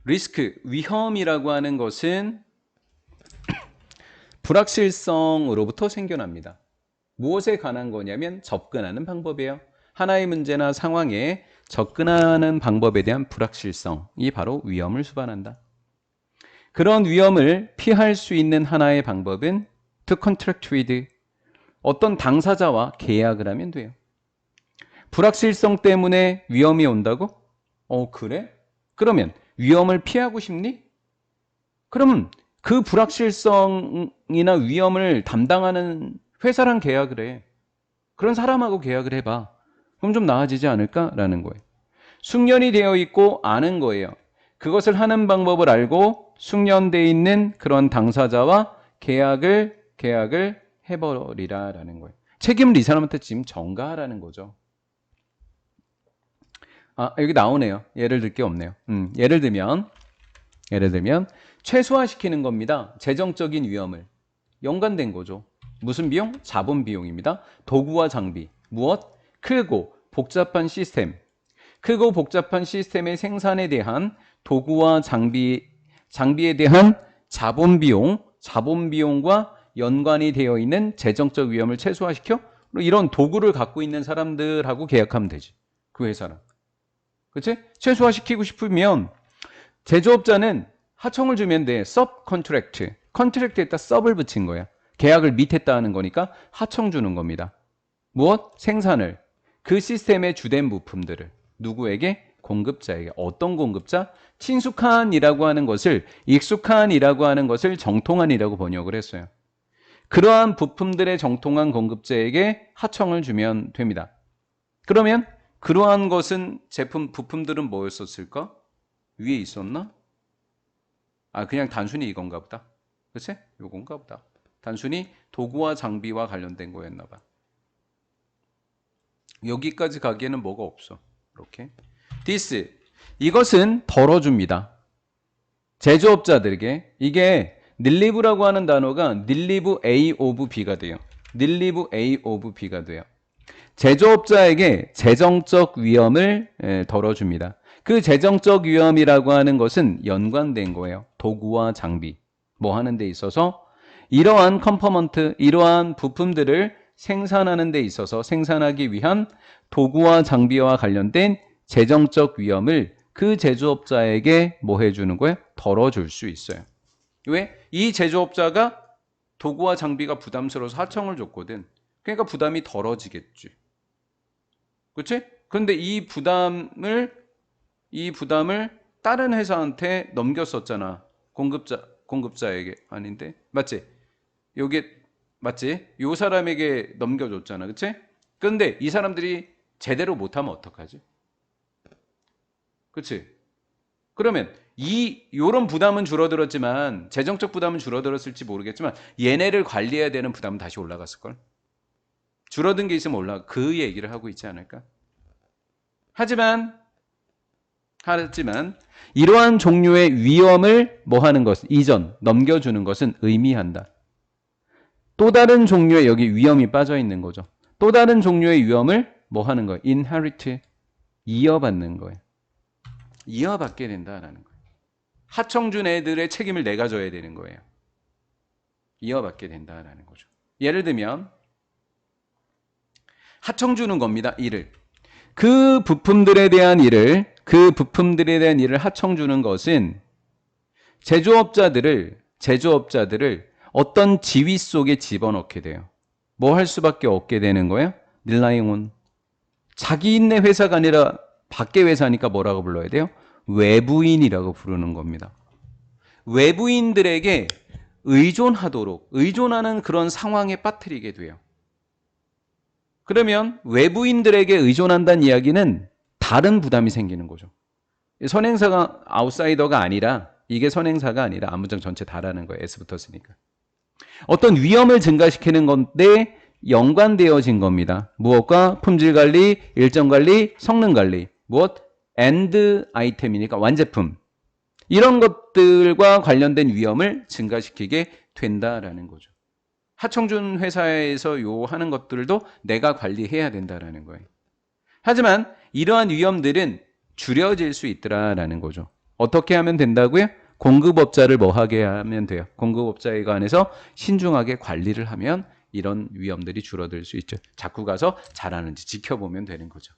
리스크, 위험이라고 하는 것은 불확실성으로부터 생겨납니다. 무엇에 관한 거냐면 접근하는 방법이에요. 하나의 문제나 상황에 접근하는 방법에 대한 불확실성이 바로 위험을 수반한다. 그런 위험을 피할 수 있는 하나의 방법은 to contract with, 어떤 당사자와 계약을 하면 돼요. 불확실성 때문에 위험이 온다고? 그래? 그러면 위험을 피하고 싶니? 그러면 그 불확실성이나 위험을 담당하는 회사랑 계약을 해. 그런 사람하고 계약을 해봐. 그럼 좀 나아지지 않을까라는 거예요. 숙련이 되어 있고 아는 거예요. 그것을 하는 방법을 알고 숙련되어 있는 그런 당사자와 계약을 해버리라라는 거예요. 책임을 이 사람한테 지금 전가하라는 거죠. 여기 나오네요. 예를 들 게 없네요. 예를 들면 최소화시키는 겁니다. 재정적인 위험을. 연관된 거죠. 무슨 비용? 자본 비용입니다. 도구와 장비. 무엇? 크고 복잡한 시스템. 크고 복잡한 시스템의 생산에 대한 도구와 장비에 대한 자본 비용과 연관이 되어 있는 재정적 위험을 최소화시켜 이런 도구를 갖고 있는 사람들하고 계약하면 되지. 그 회사랑. 그치? 최소화시키고 싶으면 제조업자는 하청을 주면 돼. 서브 컨트랙트. 컨트랙트에다 서브를 붙인 거야. 계약을 밑에다 하는 거니까 하청 주는 겁니다. 무엇? 생산을. 그 시스템의 주된 부품들을. 누구에게? 공급자에게. 어떤 공급자? 친숙한이라고 하는 것을, 익숙한이라고 하는 것을 정통한이라고 번역을 했어요. 그러한 부품들의 정통한 공급자에게 하청을 주면 됩니다. 그러면 그러한 것은 부품들은 뭐였었을까? 위에 있었나? 그냥 단순히 이건가 보다. 그치? 요건가 보다. 단순히 도구와 장비와 관련된 거였나 봐. 여기까지 가기에는 뭐가 없어. 이렇게. this. 이것은 덜어줍니다. 제조업자들에게. 이게 relive라고 하는 단어가 relieve A of B가 돼요. relieve A of B가 돼요. 제조업자에게 재정적 위험을 덜어줍니다. 그 재정적 위험이라고 하는 것은 연관된 거예요. 도구와 장비. 뭐 하는 데 있어서 이러한 컴포넌트, 이러한 부품들을 생산하는 데 있어서 생산하기 위한 도구와 장비와 관련된 재정적 위험을 그 제조업자에게 뭐 해주는 거예요? 덜어줄 수 있어요. 왜? 이 제조업자가 도구와 장비가 부담스러워서 하청을 줬거든. 그러니까 부담이 덜어지겠지. 그치? 그런데 이 부담을 다른 회사한테 넘겼었잖아. 공급자에게. 아닌데? 맞지? 요게, 맞지? 요 사람에게 넘겨줬잖아. 그치? 그런데 이 사람들이 제대로 못하면 어떡하지? 그치? 그러면 요런 부담은 줄어들었지만, 재정적 부담은 줄어들었을지 모르겠지만, 얘네를 관리해야 되는 부담은 다시 올라갔을걸? 줄어든 게 있으면 그 얘기를 하고 있지 않을까? 하지만 이러한 종류의 위험을 뭐 하는 것, 넘겨주는 것은 의미한다. 또 다른 종류의 여기 위험이 빠져 있는 거죠. 또 다른 종류의 위험을 뭐 하는 거예요? inherit, 이어받는 거예요. 이어받게 된다라는 거예요. 하청준 애들의 책임을 내가 져야 되는 거예요. 이어받게 된다라는 거죠. 예를 들면 하청주는 겁니다. 일을. 그 부품들에 대한 일을 하청주는 것은 제조업자들을 어떤 지위 속에 집어넣게 돼요. 뭐 할 수밖에 없게 되는 거예요? relying on. 자기 있네 회사가 아니라 밖에 회사니까 뭐라고 불러야 돼요? 외부인이라고 부르는 겁니다. 외부인들에게 의존하는 그런 상황에 빠뜨리게 돼요. 그러면 외부인들에게 의존한다는 이야기는 다른 부담이 생기는 거죠. 선행사가 아웃사이더가 아니라, 이게 선행사가 아니라 안문장 전체 다라는 거예요. S 붙었으니까. 어떤 위험을 증가시키는 건데 연관되어진 겁니다. 무엇과? 품질관리, 일정관리, 성능관리. 무엇? 엔드 아이템이니까 완제품. 이런 것들과 관련된 위험을 증가시키게 된다라는 거죠. 하청준 회사에서 하는 것들도 내가 관리해야 된다라는 거예요. 하지만 이러한 위험들은 줄여질 수 있더라라는 거죠. 어떻게 하면 된다고요? 공급업자를 뭐 하게 하면 돼요? 공급업자에 관해서 신중하게 관리를 하면 이런 위험들이 줄어들 수 있죠. 자꾸 가서 잘하는지 지켜보면 되는 거죠.